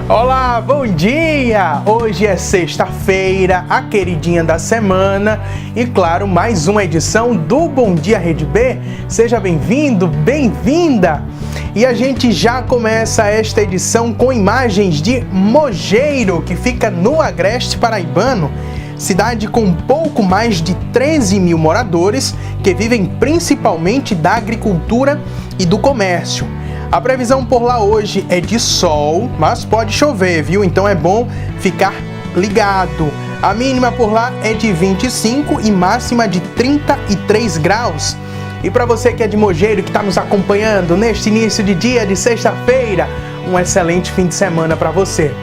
Olá, bom dia! Hoje é sexta-feira, a queridinha da semana e, claro, mais uma edição do Bom Dia Rede B. Seja bem-vindo, bem-vinda! E a gente já começa esta edição com imagens de Mogeiro, que fica no Agreste Paraibano, cidade com pouco mais de 13 mil moradores que vivem principalmente da agricultura e do comércio. A previsão por lá hoje é de sol, mas pode chover, viu? Então é bom ficar ligado. A mínima por lá é de 25 e máxima de 33 graus. E para você que é de Mogeiro, que está nos acompanhando neste início de dia de sexta-feira, um excelente fim de semana para você.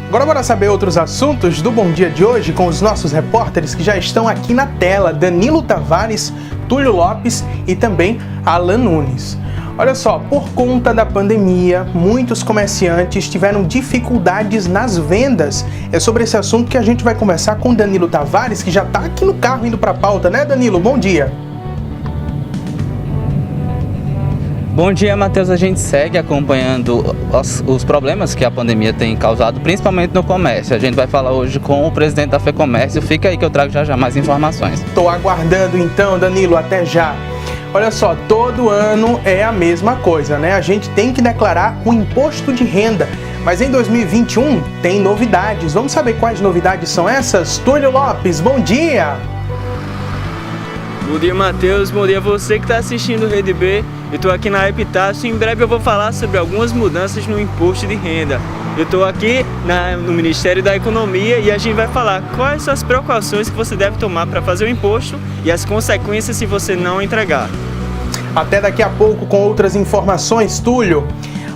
Agora bora saber outros assuntos do Bom Dia de hoje com os nossos repórteres que já estão aqui na tela, Danilo Tavares, Túlio Lopes e também Alan Nunes. Olha só, por conta da pandemia, muitos comerciantes tiveram dificuldades nas vendas. É sobre esse assunto que a gente vai conversar com Danilo Tavares, que já está aqui no carro indo para a pauta, né, Danilo? Bom dia! Bom dia, Matheus. A gente segue acompanhando os problemas que a pandemia tem causado, principalmente no comércio. A gente vai falar hoje com o presidente da FEComércio. Fica aí que eu trago já mais informações. Estou aguardando então, Danilo, até já. Olha só, todo ano é a mesma coisa, né? A gente tem que declarar o imposto de renda. Mas em 2021 tem novidades. Vamos saber quais novidades são essas? Túlio Lopes, bom dia! Bom dia, Matheus. Bom dia a você que está assistindo o Rede B. Eu estou aqui na Epitácio e em breve eu vou falar sobre algumas mudanças no imposto de renda. Eu estou aqui no Ministério da Economia e a gente vai falar quais são as precauções que você deve tomar para fazer o imposto e as consequências se você não entregar. Até daqui a pouco com outras informações, Túlio.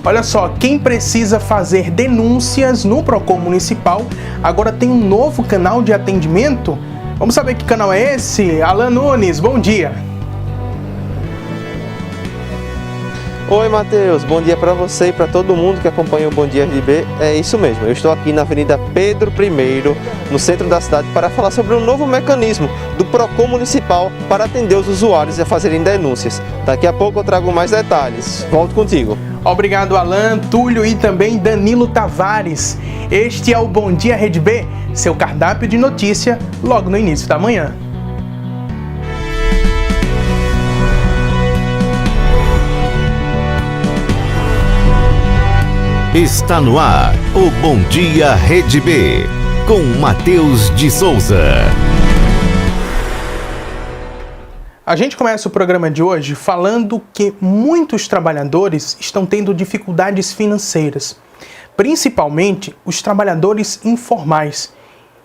Olha só, quem precisa fazer denúncias no Procon Municipal agora tem um novo canal de atendimento. Vamos saber que canal é esse? Alan Nunes, bom dia. Oi, Matheus, bom dia para você e para todo mundo que acompanha o Bom Dia RB. É isso mesmo, eu estou aqui na Avenida Pedro I, no centro da cidade, para falar sobre um novo mecanismo do Procon Municipal para atender os usuários e a fazerem denúncias. Daqui a pouco eu trago mais detalhes. Volto contigo. Obrigado, Alan, Túlio e também Danilo Tavares. Este é o Bom Dia Rede B, seu cardápio de notícia logo no início da manhã. Está no ar o Bom Dia Rede B, com Matheus de Souza. A gente começa o programa de hoje falando que muitos trabalhadores estão tendo dificuldades financeiras, principalmente os trabalhadores informais.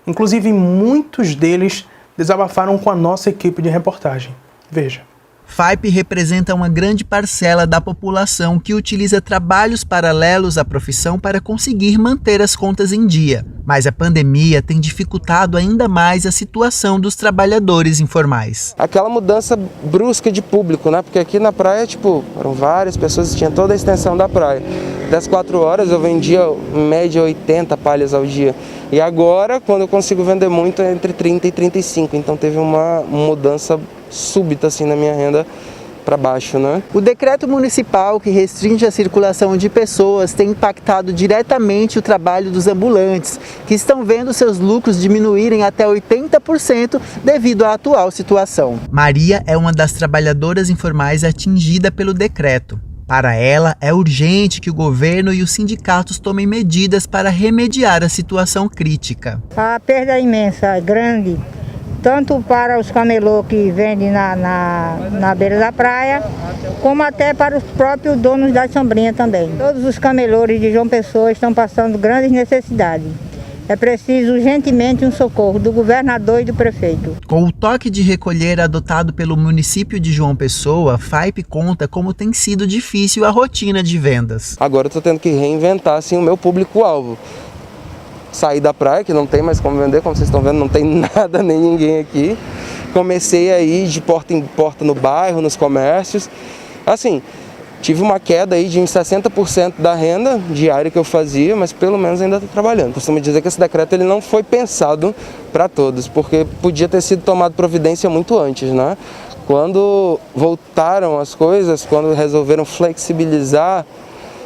Inclusive, muitos deles desabafaram com a nossa equipe de reportagem. Veja. FAIP representa uma grande parcela da população que utiliza trabalhos paralelos à profissão para conseguir manter as contas em dia. Mas a pandemia tem dificultado ainda mais a situação dos trabalhadores informais. Aquela mudança brusca de público, né? Porque aqui na praia, eram várias pessoas, tinha toda a extensão da praia. Das 4 horas eu vendia em média 80 palhas ao dia. E agora, quando eu consigo vender muito, é entre 30 e 35. Então teve uma mudança súbita assim na minha renda para baixo, né? O decreto municipal que restringe a circulação de pessoas tem impactado diretamente o trabalho dos ambulantes, que estão vendo seus lucros diminuírem até 80% devido à atual situação. Maria é uma das trabalhadoras informais atingida pelo decreto. Para ela, é urgente que o governo e os sindicatos tomem medidas para remediar a situação crítica. A perda é imensa, grande, tanto para os camelô que vendem na beira da praia, como até para os próprios donos da sombrinha também. Todos os camelores de João Pessoa estão passando grandes necessidades. É preciso urgentemente um socorro do governador e do prefeito. Com o toque de recolher adotado pelo município de João Pessoa, a FAIP conta como tem sido difícil a rotina de vendas. Agora eu estou tendo que reinventar assim, o meu público-alvo. Sair da praia, que não tem mais como vender, como vocês estão vendo, não tem nada nem ninguém aqui. Comecei a ir de porta em porta no bairro, nos comércios. Assim, tive uma queda aí de uns 60% da renda diária que eu fazia, mas pelo menos ainda estou trabalhando. Costumo dizer que esse decreto ele não foi pensado para todos, porque podia ter sido tomado providência muito antes, né? Quando voltaram as coisas, quando resolveram flexibilizar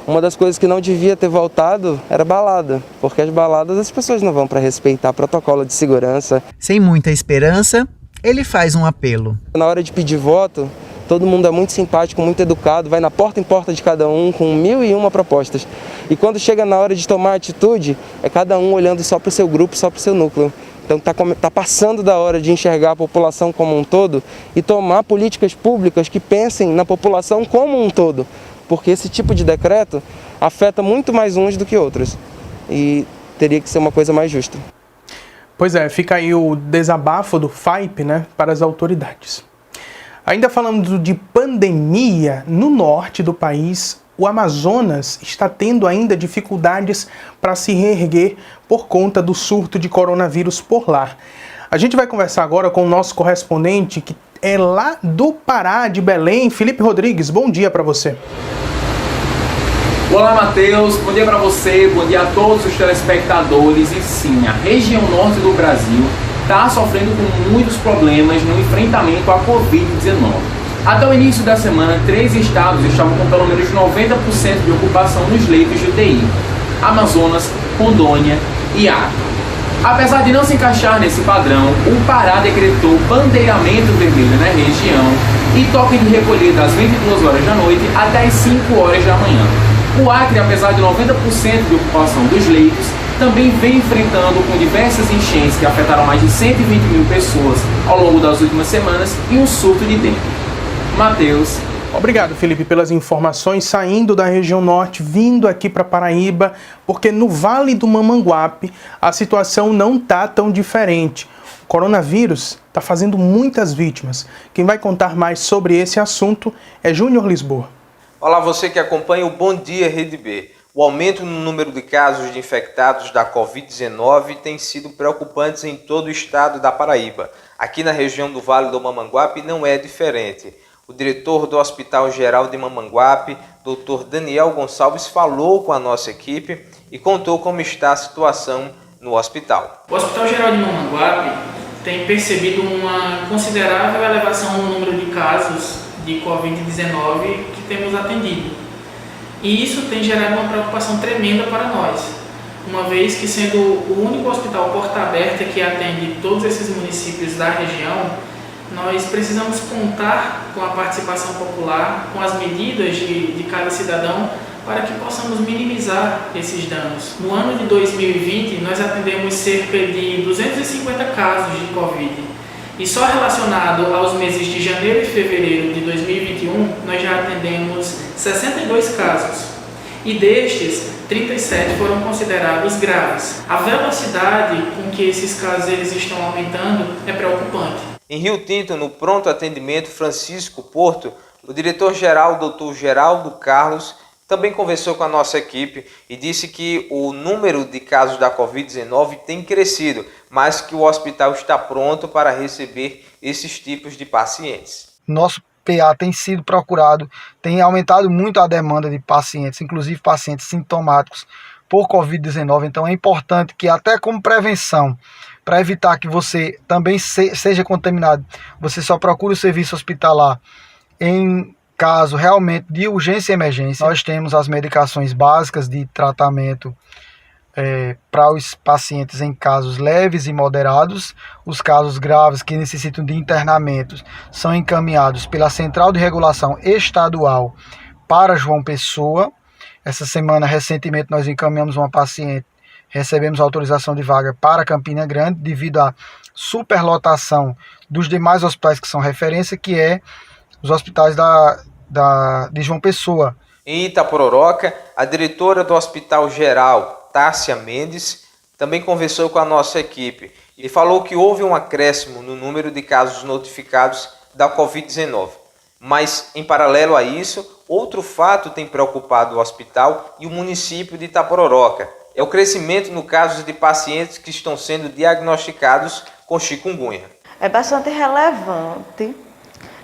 Uma das coisas que não devia ter voltado era balada, porque as baladas as pessoas não vão para respeitar protocolo de segurança. Sem muita esperança, ele faz um apelo. Na hora de pedir voto, todo mundo é muito simpático, muito educado, vai na porta em porta de cada um com 1001 propostas. E quando chega na hora de tomar atitude, é cada um olhando só para o seu grupo, só para o seu núcleo. Então está passando da hora de enxergar a população como um todo e tomar políticas públicas que pensem na população como um todo. Porque esse tipo de decreto afeta muito mais uns do que outros. E teria que ser uma coisa mais justa. Pois é, fica aí o desabafo do FAIP, né, para as autoridades. Ainda falando de pandemia, no norte do país, o Amazonas está tendo ainda dificuldades para se reerguer por conta do surto de coronavírus por lá. A gente vai conversar agora com o nosso correspondente, que é lá do Pará, de Belém, Felipe Rodrigues. Bom dia para você. Olá, Matheus. Bom dia para você, bom dia a todos os telespectadores. E sim, a região norte do Brasil está sofrendo com muitos problemas no enfrentamento à Covid-19. Até o início da semana, 3 estados estavam com pelo menos 90% de ocupação nos leitos de UTI: Amazonas, Rondônia e Acre. Apesar de não se encaixar nesse padrão, o Pará decretou bandeiramento vermelho na região e toque de recolher das 22 horas da noite até as 5 horas da manhã. O Acre, apesar de 90% de ocupação dos leitos, também vem enfrentando com diversas enchentes que afetaram mais de 120 mil pessoas ao longo das últimas semanas e um surto de dengue. Matheus. Obrigado, Felipe, pelas informações, saindo da região norte, vindo aqui para Paraíba, porque no Vale do Mamanguape a situação não está tão diferente. O coronavírus está fazendo muitas vítimas. Quem vai contar mais sobre esse assunto é Júnior Lisboa. Olá, você que acompanha o Bom Dia Rede B. O aumento no número de casos de infectados da Covid-19 tem sido preocupante em todo o estado da Paraíba. Aqui na região do Vale do Mamanguape não é diferente. O diretor do Hospital Geral de Mamanguape, Dr. Daniel Gonçalves, falou com a nossa equipe e contou como está a situação no hospital. O Hospital Geral de Mamanguape tem percebido uma considerável elevação no número de casos de Covid-19 que temos atendido. E isso tem gerado uma preocupação tremenda para nós, uma vez que, sendo o único hospital porta aberta que atende todos esses municípios da região, nós precisamos contar com a participação popular, com as medidas de cada cidadão, para que possamos minimizar esses danos. No ano de 2020, nós atendemos cerca de 250 casos de Covid. E só relacionado aos meses de janeiro e fevereiro de 2021, nós já atendemos 62 casos. E destes, 37 foram considerados graves. A velocidade com que esses casos eles estão aumentando é preocupante. Em Rio Tinto, no pronto atendimento Francisco Porto, o diretor-geral, Dr. Geraldo Carlos, também conversou com a nossa equipe e disse que o número de casos da Covid-19 tem crescido, mas que o hospital está pronto para receber esses tipos de pacientes. Nosso PA tem sido procurado, tem aumentado muito a demanda de pacientes, inclusive pacientes sintomáticos por Covid-19, então é importante que até como prevenção, para evitar que você também seja contaminado, você só procure o serviço hospitalar em caso realmente de urgência e emergência. Nós temos as medicações básicas de tratamento para os pacientes em casos leves e moderados. Os casos graves que necessitam de internamentos são encaminhados pela Central de Regulação Estadual para João Pessoa. Essa semana, recentemente, nós encaminhamos uma paciente, recebemos autorização de vaga para Campina Grande, devido à superlotação dos demais hospitais que são referência, que é os hospitais de João Pessoa. Em Itapororoca, a diretora do Hospital Geral, Tássia Mendes, também conversou com a nossa equipe e falou que houve um acréscimo no número de casos notificados da Covid-19. Mas, em paralelo a isso, outro fato tem preocupado o hospital e o município de Itapororoca. É o crescimento no caso de pacientes que estão sendo diagnosticados com chikungunya. É bastante relevante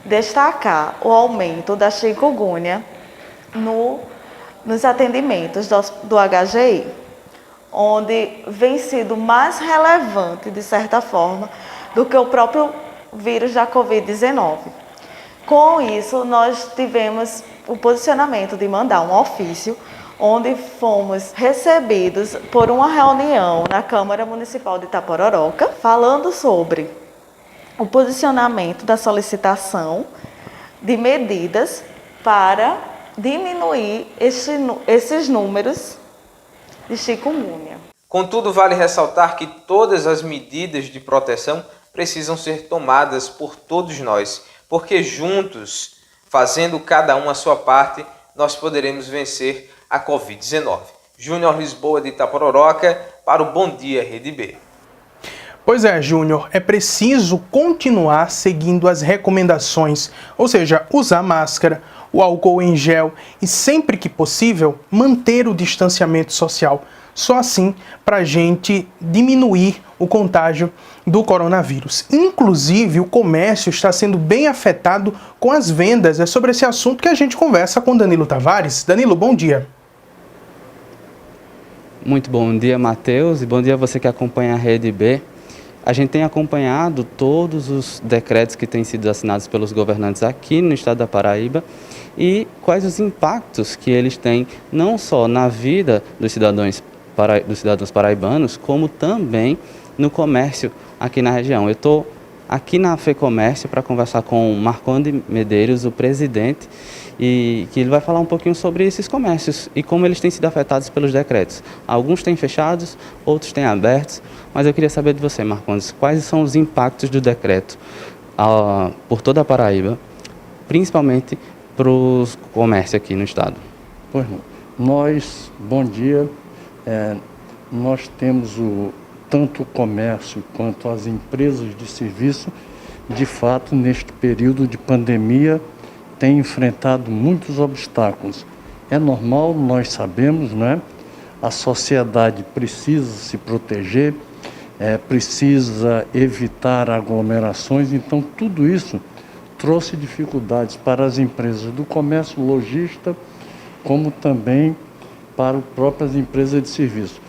destacar o aumento da chikungunya nos atendimentos do HGI, onde vem sido mais relevante, de certa forma, do que o próprio vírus da Covid-19. Com isso, nós tivemos o posicionamento de mandar um ofício onde fomos recebidos por uma reunião na Câmara Municipal de Itapororoca, falando sobre o posicionamento da solicitação de medidas para diminuir esses números de chikungunya. Contudo, vale ressaltar que todas as medidas de proteção precisam ser tomadas por todos nós, porque juntos, fazendo cada um a sua parte, nós poderemos vencer a Covid-19. Júnior Lisboa de Itapororoca para o Bom Dia Rede B. Pois é, Júnior, é preciso continuar seguindo as recomendações, ou seja, usar máscara, o álcool em gel e, sempre que possível, manter o distanciamento social. Só assim para a gente diminuir o contágio do coronavírus. Inclusive, o comércio está sendo bem afetado com as vendas. É sobre esse assunto que a gente conversa com Danilo Tavares. Danilo, bom dia. Muito bom dia, Matheus, e bom dia a você que acompanha a Rede B. A gente tem acompanhado todos os decretos que têm sido assinados pelos governantes aqui no estado da Paraíba e quais os impactos que eles têm não só na vida dos cidadãos paraibanos, como também no comércio aqui na região. Eu estou aqui na FEComércio para conversar com o Marcondes Medeiros, o presidente, e que ele vai falar um pouquinho sobre esses comércios e como eles têm sido afetados pelos decretos. Alguns têm fechados, outros têm abertos, mas eu queria saber de você, Marcondes, quais são os impactos do decreto por toda a Paraíba, principalmente para os comércios aqui no estado? Pois não. Bom dia, nós temos tanto o comércio quanto as empresas de serviço, de fato, neste período de pandemia, tem enfrentado muitos obstáculos. É normal, nós sabemos, né? A sociedade precisa se proteger, precisa evitar aglomerações, então tudo isso trouxe dificuldades para as empresas do comércio lojista, como também para as próprias empresas de serviço.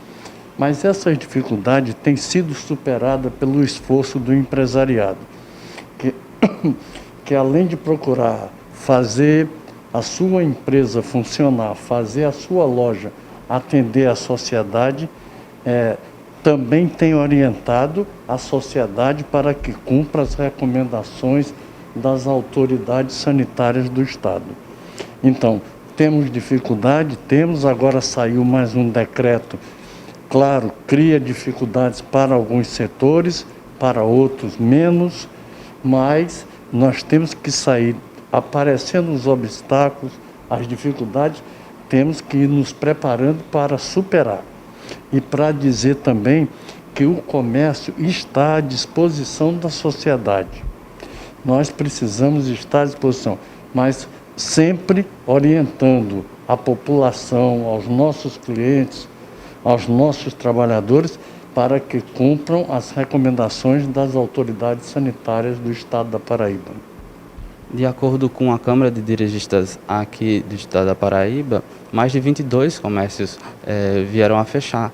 Mas essa dificuldade tem sido superada pelo esforço do empresariado, que além de procurar fazer a sua empresa funcionar, fazer a sua loja atender a sociedade, também tem orientado a sociedade para que cumpra as recomendações das autoridades sanitárias do estado. Então, temos dificuldade, agora saiu mais um decreto, claro, cria dificuldades para alguns setores, para outros menos, mas nós temos que sair, aparecendo os obstáculos, as dificuldades, temos que ir nos preparando para superar. E para dizer também que o comércio está à disposição da sociedade. Nós precisamos estar à disposição, mas sempre orientando a população, aos nossos clientes, aos nossos trabalhadores, para que cumpram as recomendações das autoridades sanitárias do estado da Paraíba. De acordo com a Câmara de Dirigistas aqui do estado da Paraíba, mais de 22 comércios vieram a fechar.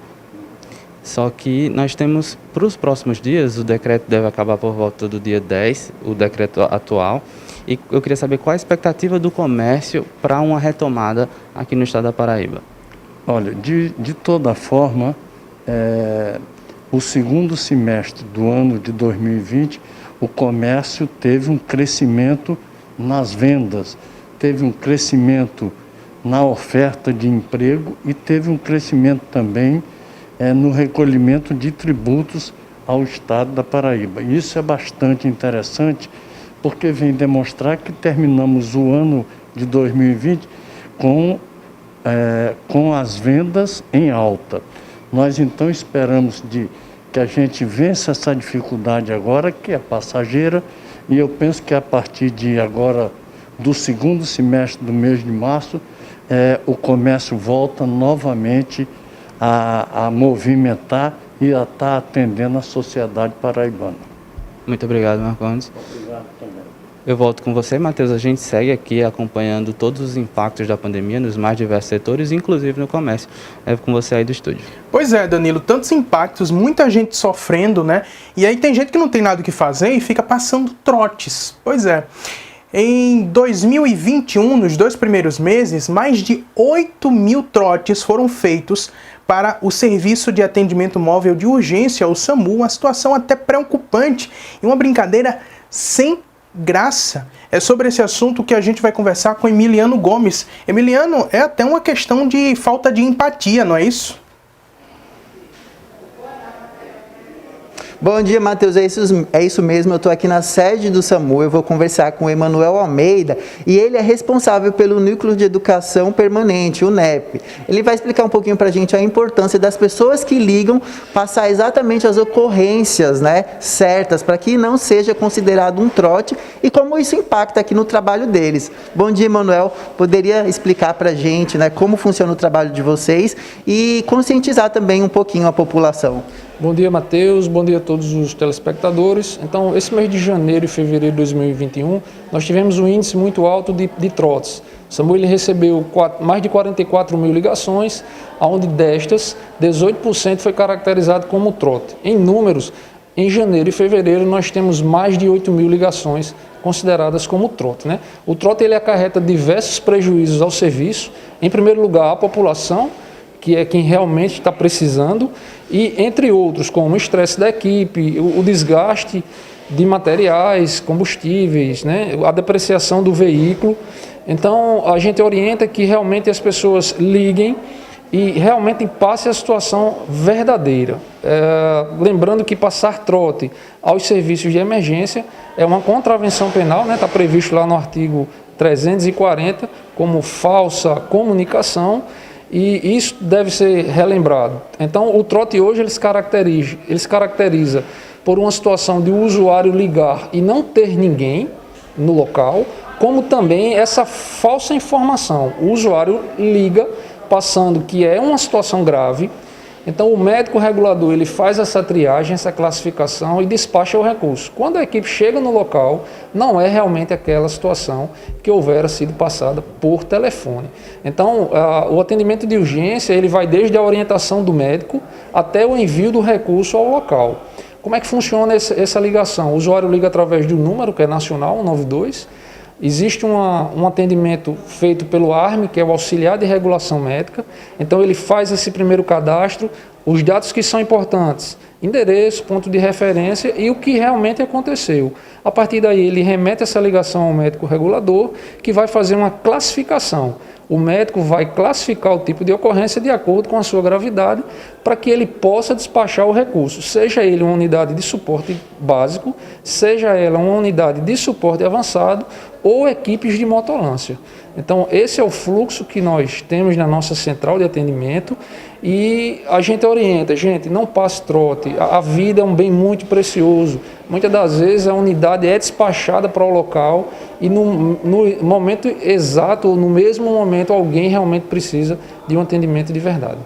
Só que nós temos, para os próximos dias, o decreto deve acabar por volta do dia 10, o decreto atual, e eu queria saber qual a expectativa do comércio para uma retomada aqui no estado da Paraíba. Olha, de toda forma, o segundo semestre do ano de 2020, o comércio teve um crescimento nas vendas, teve um crescimento na oferta de emprego e teve um crescimento também no recolhimento de tributos ao estado da Paraíba. Isso é bastante interessante, porque vem demonstrar que terminamos o ano de 2020 com as vendas em alta. Nós então esperamos que a gente vença essa dificuldade agora, que é passageira, e eu penso que a partir de agora, do segundo semestre do mês de março, o comércio volta novamente a movimentar e a estar atendendo a sociedade paraibana. Muito obrigado, Marcondes. Obrigado também. Eu volto com você, Matheus. A gente segue aqui acompanhando todos os impactos da pandemia nos mais diversos setores, inclusive no comércio. É com você aí do estúdio. Pois é, Danilo, tantos impactos, muita gente sofrendo, né? E aí tem gente que não tem nada o que fazer e fica passando trotes. Pois é. Em 2021, nos 2 primeiros meses, mais de 8 mil trotes foram feitos para o Serviço de Atendimento Móvel de Urgência, o SAMU, uma situação até preocupante e uma brincadeira sem graça. É sobre esse assunto que a gente vai conversar com Emiliano Gomes. Emiliano, é até uma questão de falta de empatia, não é isso? Bom dia, Matheus. É isso mesmo. Eu estou aqui na sede do SAMU. Eu vou conversar com o Emanuel Almeida e ele é responsável pelo Núcleo de Educação Permanente, o NEP. Ele vai explicar um pouquinho para a gente a importância das pessoas que ligam passar exatamente as ocorrências, né, certas, para que não seja considerado um trote e como isso impacta aqui no trabalho deles. Bom dia, Emanuel. Poderia explicar para a gente, né, como funciona o trabalho de vocês e conscientizar também um pouquinho a população? Bom dia, Matheus. Bom dia a todos os telespectadores. Então, esse mês de janeiro e fevereiro de 2021, nós tivemos um índice muito alto de trotes. O SAMU ele recebeu mais de 44 mil ligações, onde destas, 18% foi caracterizado como trote. Em números, em janeiro e fevereiro, nós temos mais de 8 mil ligações consideradas como trote, né? O trote ele acarreta diversos prejuízos ao serviço. Em primeiro lugar, à população, que é quem realmente está precisando, e entre outros, como o estresse da equipe, o desgaste de materiais, combustíveis, né, a depreciação do veículo. Então, a gente orienta que realmente as pessoas liguem e realmente passem a situação verdadeira. Lembrando que passar trote aos serviços de emergência é uma contravenção penal, né, está previsto lá no artigo 340 como falsa comunicação, e isso deve ser relembrado. Então, o trote hoje ele se caracteriza por uma situação de o usuário ligar e não ter ninguém no local, como também essa falsa informação. O usuário liga passando que é uma situação grave, então o médico regulador ele faz essa triagem, essa classificação e despacha o recurso. Quando a equipe chega no local, não é realmente aquela situação que houvera sido passada por telefone. Então, o atendimento de urgência ele vai desde a orientação do médico até o envio do recurso ao local. Como é que funciona essa ligação? O usuário liga através do número, que é nacional, 192. Existe um atendimento feito pelo ARME, que é o Auxiliar de Regulação Médica. Então, ele faz esse primeiro cadastro, os dados que são importantes, endereço, ponto de referência e o que realmente aconteceu. A partir daí, ele remete essa ligação ao médico regulador, que vai fazer uma classificação. O médico vai classificar o tipo de ocorrência de acordo com a sua gravidade para que ele possa despachar o recurso, seja ele uma unidade de suporte básico, seja ela uma unidade de suporte avançado ou equipes de motolância. Então, esse é o fluxo que nós temos na nossa central de atendimento e a gente orienta, gente, não passe trote, a vida é um bem muito precioso. Muitas das vezes a unidade é despachada para o local e no momento exato, ou no mesmo momento, alguém realmente precisa de um atendimento de verdade.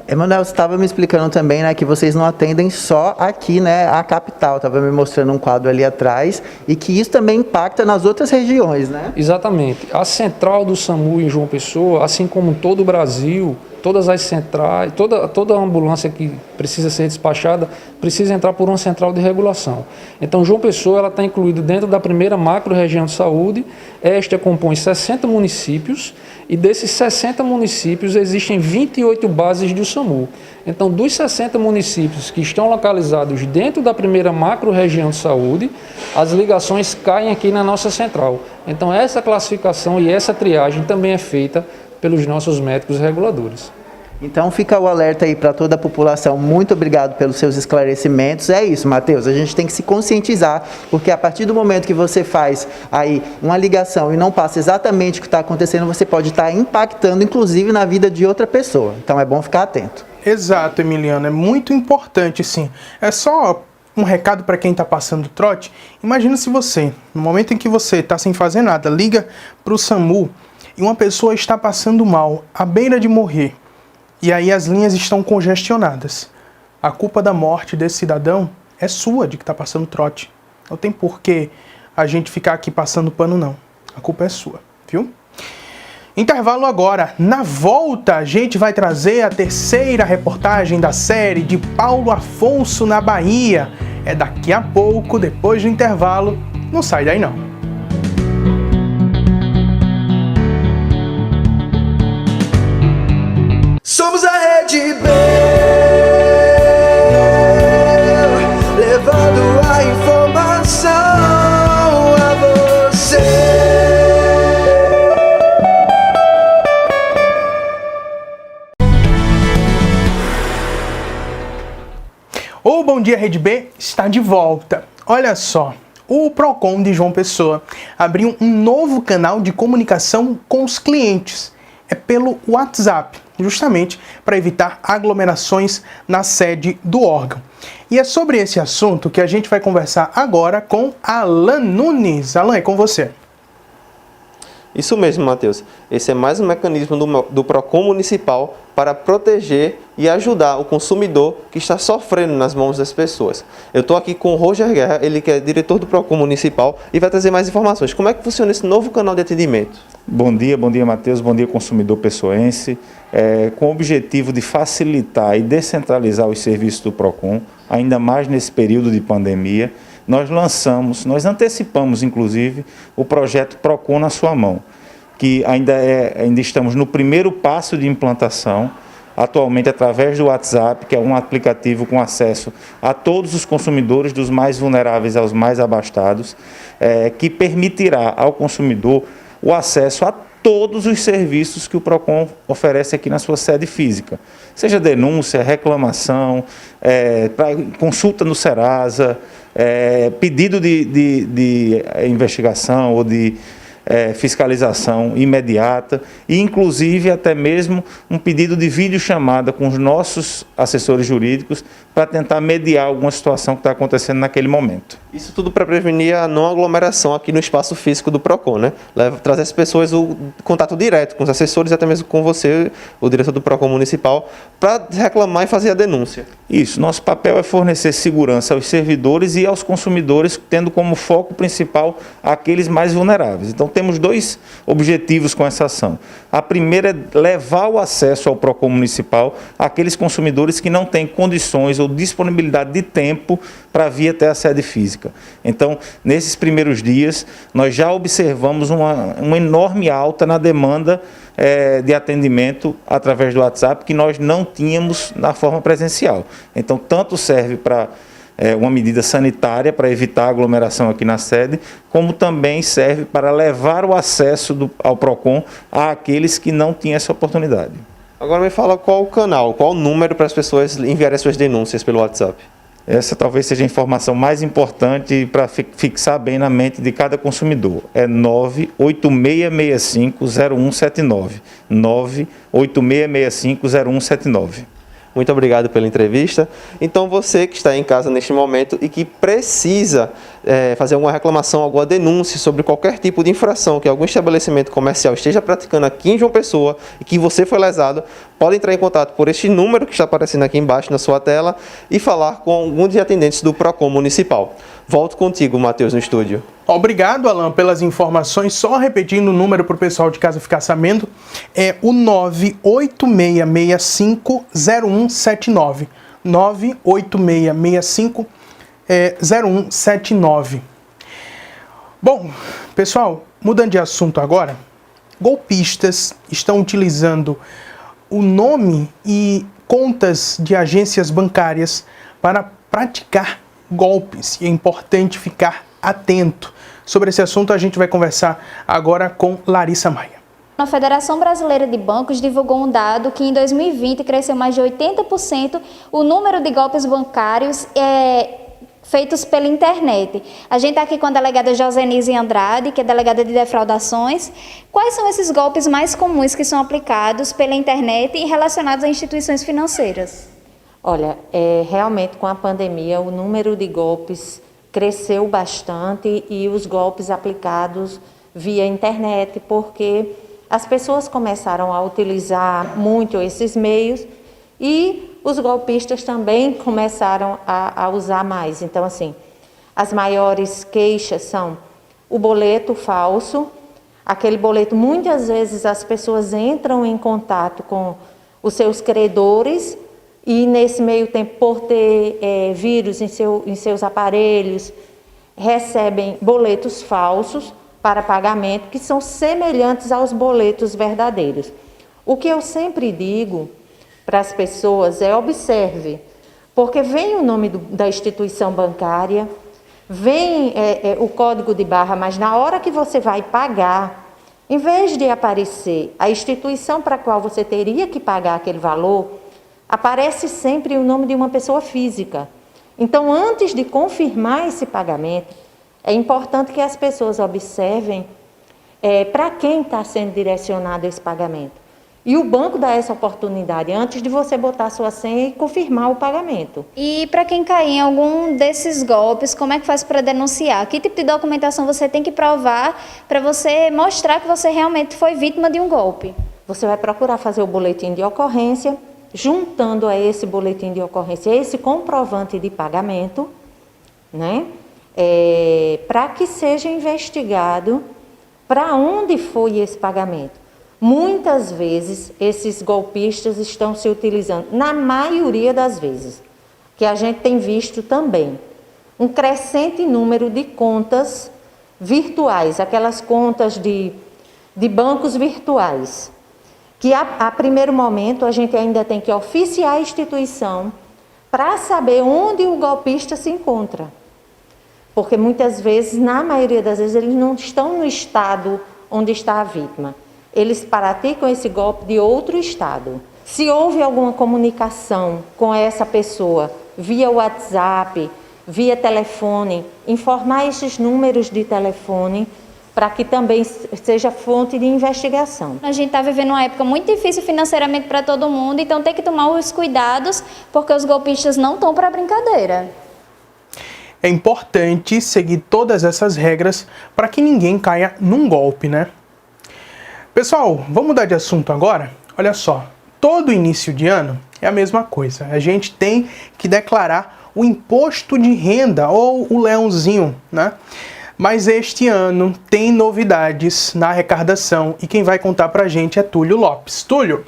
Emanuel, você estava me explicando também, né, que vocês não atendem só aqui, né, a capital, estava me mostrando um quadro ali atrás, e que isso também impacta nas outras regiões, né? Exatamente. A central do SAMU em João Pessoa, assim como todo o Brasil, todas as centrais, toda a ambulância que precisa ser despachada, precisa entrar por uma central de regulação. Então, João Pessoa ela está incluída dentro da primeira macro-região de saúde. Esta compõe 60 municípios e desses 60 municípios existem 28 bases do SAMU. Então, dos 60 municípios que estão localizados dentro da primeira macro-região de saúde, as ligações caem aqui na nossa central. Então, essa classificação e essa triagem também é feita pelos nossos médicos reguladores. Então fica o alerta aí para toda a população. Muito obrigado pelos seus esclarecimentos. É isso, Matheus, a gente tem que se conscientizar, porque a partir do momento que você faz aí uma ligação e não passa exatamente o que está acontecendo, você pode estar impactando, inclusive, na vida de outra pessoa. Então é bom ficar atento. Exato, Emiliano, é muito importante, sim. É só um recado para quem está passando trote. Imagina se você, no momento em que você está sem fazer nada, liga para o SAMU e uma pessoa está passando mal, à beira de morrer, e aí as linhas estão congestionadas. A culpa da morte desse cidadão é sua, de que está passando trote. Não tem por que a gente ficar aqui passando pano, não. A culpa é sua, viu? Intervalo agora. Na volta, a gente vai trazer a terceira reportagem da série de Paulo Afonso na Bahia. É daqui a pouco, depois do intervalo. Não sai daí, não. O Bom Dia Rede B está de volta. Olha só, o Procon de João Pessoa abriu um novo canal de comunicação com os clientes. É pelo WhatsApp, justamente para evitar aglomerações na sede do órgão. E é sobre esse assunto que a gente vai conversar agora com Alan Nunes. Alan, é com você. Isso mesmo, Matheus. Esse é mais um mecanismo do Procon Municipal para proteger e ajudar o consumidor que está sofrendo nas mãos das pessoas. Eu estou aqui com o Roger Guerra, ele que é diretor do Procon Municipal e vai trazer mais informações. Como é que funciona esse novo canal de atendimento? Bom dia, Matheus, bom dia, consumidor pessoense. Com o objetivo de facilitar e descentralizar os serviços do Procon, ainda mais nesse período de pandemia, nós antecipamos, inclusive, o projeto Procon na sua mão, que ainda estamos no primeiro passo de implantação, atualmente através do WhatsApp, que é um aplicativo com acesso a todos os consumidores, dos mais vulneráveis aos mais abastados, que permitirá ao consumidor o acesso a todos os serviços que o Procon oferece aqui na sua sede física, seja denúncia, reclamação, consulta no Serasa, pedido de investigação ou de fiscalização imediata e, inclusive, até mesmo um pedido de videochamada com os nossos assessores jurídicos para tentar mediar alguma situação que está acontecendo naquele momento. Isso tudo para prevenir a não aglomeração aqui no espaço físico do Procon, né? Trazer as pessoas o contato direto com os assessores, até mesmo com você, o diretor do Procon Municipal, para reclamar e fazer a denúncia. Isso, nosso papel é fornecer segurança aos servidores e aos consumidores, tendo como foco principal aqueles mais vulneráveis. Então, temos dois objetivos com essa ação. A primeira é levar o acesso ao Procon Municipal àqueles consumidores que não têm condições ou disponibilidade de tempo para vir até a sede física. Então, nesses primeiros dias, nós já observamos uma enorme alta na demanda de atendimento através do WhatsApp que nós não tínhamos na forma presencial. Então, tanto serve para uma medida sanitária para evitar a aglomeração aqui na sede, como também serve para levar o acesso ao Procon àqueles que não tinham essa oportunidade. Agora me fala qual o canal, qual o número para as pessoas enviarem suas denúncias pelo WhatsApp. Essa talvez seja a informação mais importante para fixar bem na mente de cada consumidor. É 98665-0179. 98665-0179. Muito obrigado pela entrevista. Então, você que está em casa neste momento e que precisa fazer alguma reclamação, alguma denúncia sobre qualquer tipo de infração que algum estabelecimento comercial esteja praticando aqui em João Pessoa e que você foi lesado, pode entrar em contato por este número que está aparecendo aqui embaixo na sua tela e falar com algum dos atendentes do Procon Municipal. Volto contigo, Matheus, no estúdio. Obrigado, Alan, pelas informações. Só repetindo o número para o pessoal de casa ficar sabendo, é o 98665-0179. 98665-0179. Bom, pessoal, mudando de assunto agora, golpistas estão utilizando o nome e contas de agências bancárias para praticar golpes. E é importante ficar atento. Sobre esse assunto a gente vai conversar agora com Larissa Maia. A Federação Brasileira de Bancos divulgou um dado que em 2020 cresceu mais de 80% o número de golpes bancários feitos pela internet. A gente está aqui com a delegada Josenise Andrade, que é delegada de defraudações. Quais são esses golpes mais comuns que são aplicados pela internet e relacionados a instituições financeiras? Olha, realmente com a pandemia o número de golpes cresceu bastante e os golpes aplicados via internet, porque as pessoas começaram a utilizar muito esses meios e os golpistas também começaram a usar mais. Então, assim, as maiores queixas são o boleto falso, aquele boleto, muitas vezes as pessoas entram em contato com os seus credores e nesse meio tempo, por ter vírus em seus aparelhos, recebem boletos falsos para pagamento que são semelhantes aos boletos verdadeiros. O que eu sempre digo para as pessoas observe, porque vem o nome da instituição bancária, vem o código de barra, mas na hora que você vai pagar, em vez de aparecer a instituição para a qual você teria que pagar aquele valor, aparece sempre o nome de uma pessoa física. Então, antes de confirmar esse pagamento, é importante que as pessoas observem para quem está sendo direcionado esse pagamento. E o banco dá essa oportunidade antes de você botar sua senha e confirmar o pagamento. E para quem cair em algum desses golpes, como é que faz para denunciar? Que tipo de documentação você tem que provar para você mostrar que você realmente foi vítima de um golpe? Você vai procurar fazer o boletim de ocorrência, juntando a esse boletim de ocorrência esse comprovante de pagamento, né? Para que seja investigado para onde foi esse pagamento. Muitas vezes, esses golpistas estão se utilizando, na maioria das vezes, que a gente tem visto também, um crescente número de contas virtuais, aquelas contas de bancos virtuais, que a primeiro momento a gente ainda tem que oficiar a instituição para saber onde o golpista se encontra. Porque muitas vezes, na maioria das vezes, eles não estão no estado onde está a vítima. Eles praticam esse golpe de outro estado. Se houve alguma comunicação com essa pessoa via WhatsApp, via telefone, informar esses números de telefone para que também seja fonte de investigação. A gente está vivendo uma época muito difícil financeiramente para todo mundo, então tem que tomar os cuidados, porque os golpistas não estão para brincadeira. É importante seguir todas essas regras para que ninguém caia num golpe, né? Pessoal, vamos mudar de assunto agora? Olha só, todo início de ano é a mesma coisa. A gente tem que declarar o imposto de renda ou o leãozinho, né? Mas este ano tem novidades na arrecadação e quem vai contar pra gente é Túlio Lopes. Túlio?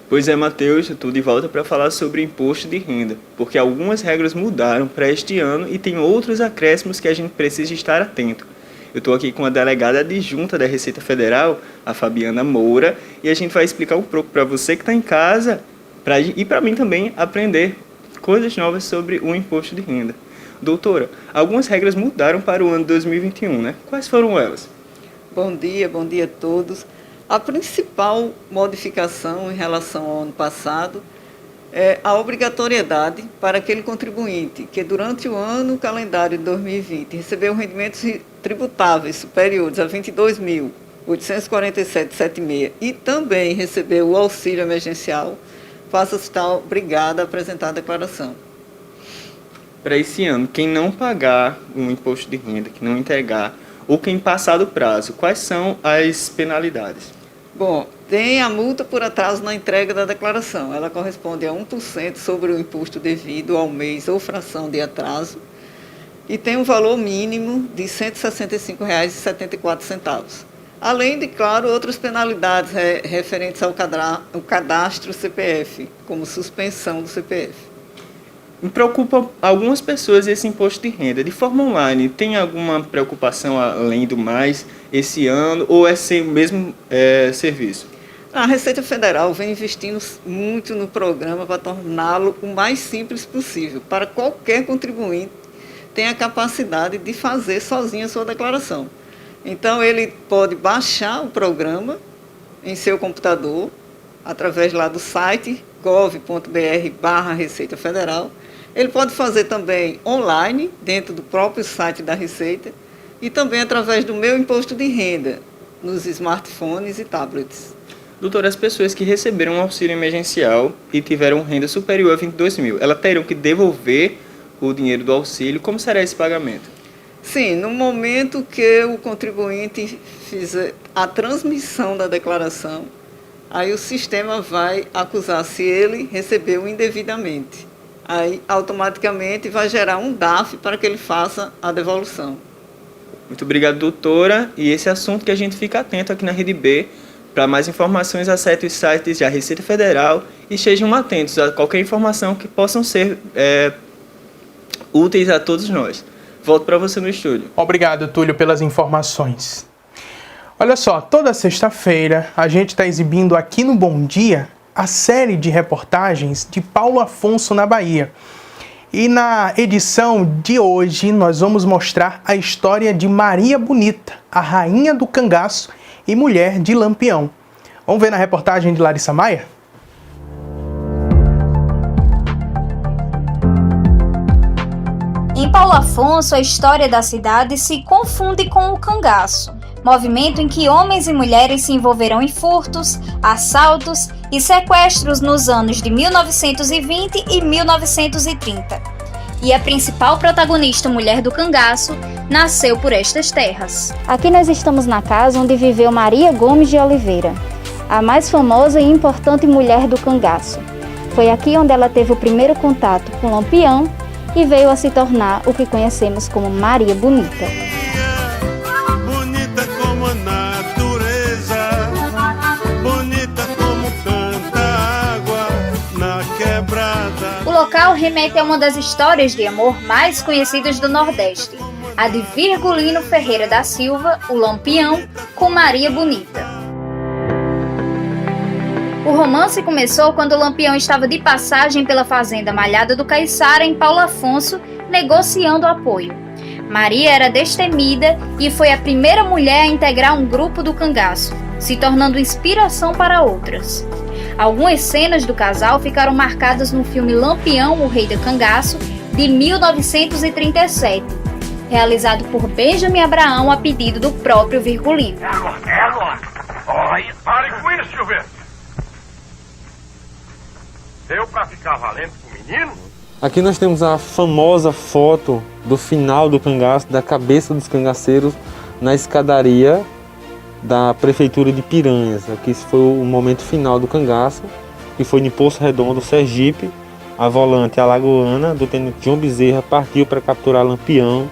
Pois é, Matheus, eu estou de volta para falar sobre imposto de renda, porque algumas regras mudaram para este ano e tem outros acréscimos que a gente precisa estar atento. Eu estou aqui com a delegada adjunta da Receita Federal, a Fabiana Moura, e a gente vai explicar um pouco para você que está em casa e para mim também aprender coisas novas sobre o imposto de renda. Doutora, algumas regras mudaram para o ano 2021, né? Quais foram elas? Bom dia a todos. A principal modificação em relação ao ano passado é a obrigatoriedade para aquele contribuinte que durante o ano calendário de 2020 recebeu rendimentos tributáveis superiores a R$ 22.847,76 e também recebeu o auxílio emergencial, faça estar obrigado a apresentar a declaração. Para esse ano, quem não pagar um imposto de renda, que não entregar, ou quem passar do prazo, quais são as penalidades? Bom, tem a multa por atraso na entrega da declaração. Ela corresponde a 1% sobre o imposto devido ao mês ou fração de atraso e tem um valor mínimo de R$ 165,74. Além de, claro, outras penalidades referentes ao cadastro CPF, como suspensão do CPF. Me preocupa algumas pessoas esse imposto de renda. De forma online, tem alguma preocupação além do mais esse ano ou é o mesmo serviço? A Receita Federal vem investindo muito no programa para torná-lo o mais simples possível, para qualquer contribuinte ter a capacidade de fazer sozinho a sua declaração. Então, ele pode baixar o programa em seu computador, através lá do site gov.br/Receita Federal. Ele pode fazer também online, dentro do próprio site da Receita, e também através do Meu Imposto de Renda, nos smartphones e tablets. Doutora, as pessoas que receberam um auxílio emergencial e tiveram renda superior a 22 mil, elas terão que devolver o dinheiro do auxílio. Como será esse pagamento? Sim, no momento que o contribuinte fizer a transmissão da declaração, aí o sistema vai acusar se ele recebeu indevidamente. Aí, automaticamente, vai gerar um DAF para que ele faça a devolução. Muito obrigado, doutora. E esse assunto que a gente fica atento aqui na Rede B. Para mais informações, acesse os sites da Receita Federal e estejam atentos a qualquer informação que possam ser úteis a todos nós. Volto para você no estúdio. Obrigado, Túlio, pelas informações. Olha só, toda sexta-feira a gente está exibindo aqui no Bom Dia a série de reportagens de Paulo Afonso na Bahia. E na edição de hoje nós vamos mostrar a história de Maria Bonita, a rainha do cangaço e mulher de Lampião. Vamos ver na reportagem de Larissa Maia? Em Paulo Afonso, a história da cidade se confunde com o cangaço, movimento em que homens e mulheres se envolverão em furtos, assaltos e sequestros nos anos de 1920 e 1930. E a principal protagonista mulher do cangaço nasceu por estas terras. Aqui nós estamos na casa onde viveu Maria Gomes de Oliveira, a mais famosa e importante mulher do cangaço. Foi aqui onde ela teve o primeiro contato com Lampião e veio a se tornar o que conhecemos como Maria Bonita. Bonita como a natureza, bonita como canta a água na quebrada. O local remete a uma das histórias de amor mais conhecidas do Nordeste, a de Virgulino Ferreira da Silva, o Lampião, com Maria Bonita. O romance começou quando o Lampião estava de passagem pela fazenda Malhada do Caiçara, em Paulo Afonso, negociando apoio. Maria era destemida e foi a primeira mulher a integrar um grupo do cangaço, se tornando inspiração para outras. Algumas cenas do casal ficaram marcadas no filme Lampião, o Rei do Cangaço, de 1937, realizado por Benjamin Abraão a pedido do próprio Virgulino. É agora. Olha, pare com isso, Silvestre. Deu pra ficar valendo com o menino? Aqui nós temos a famosa foto do final do cangaço, da cabeça dos cangaceiros na escadaria da prefeitura de Piranhas. Aqui foi o momento final do cangaço, que foi em Poço Redondo, Sergipe. A volante alagoana do tenente João Bezerra partiu para capturar Lampião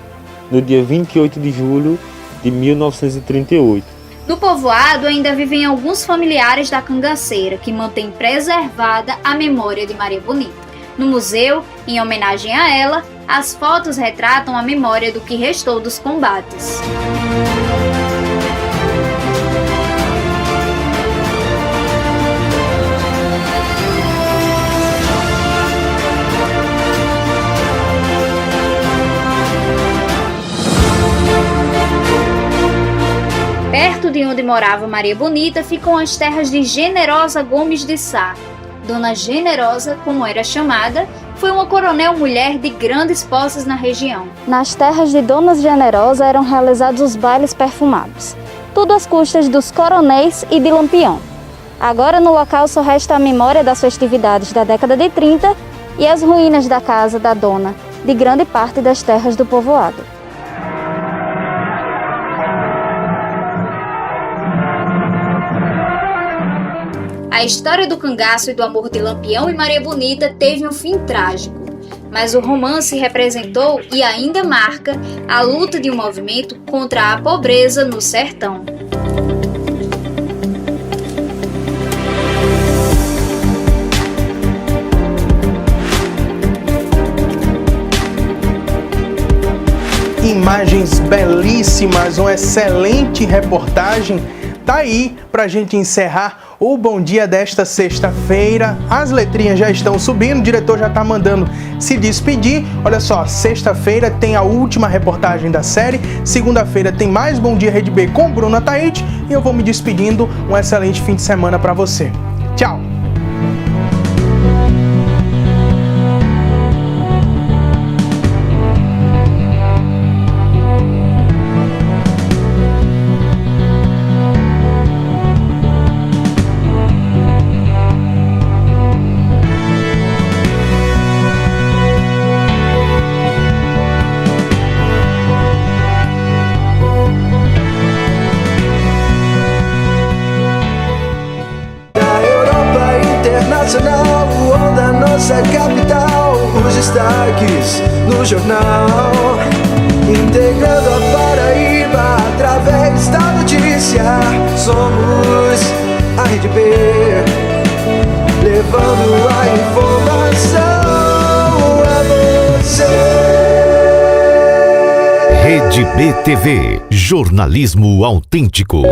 no dia 28 de julho de 1938. No povoado ainda vivem alguns familiares da cangaceira que mantêm preservada a memória de Maria Bonita. No museu, em homenagem a ela, as fotos retratam a memória do que restou dos combates. Perto de onde morava Maria Bonita ficam as terras de Generosa Gomes de Sá. Dona Generosa, como era chamada, foi uma coronel mulher de grandes posses na região. Nas terras de Dona Generosa eram realizados os bailes perfumados, tudo às custas dos coronéis e de Lampião. Agora no local só resta a memória das festividades da década de 30 e as ruínas da casa da dona de grande parte das terras do povoado. A história do cangaço e do amor de Lampião e Maria Bonita teve um fim trágico, mas o romance representou e ainda marca a luta de um movimento contra a pobreza no sertão. Imagens belíssimas, uma excelente reportagem. Tá aí pra gente encerrar o Bom Dia desta sexta-feira. As letrinhas já estão subindo, o diretor já tá mandando se despedir. Olha só, sexta-feira tem a última reportagem da série, segunda-feira tem mais Bom Dia Rede B com Bruna Taite e eu vou me despedindo. Um excelente fim de semana pra você. Tchau! Ou da nossa capital, os destaques no jornal, integrando a Paraíba através da notícia. Somos a Rede B, levando a informação a você. Rede B TV, jornalismo autêntico.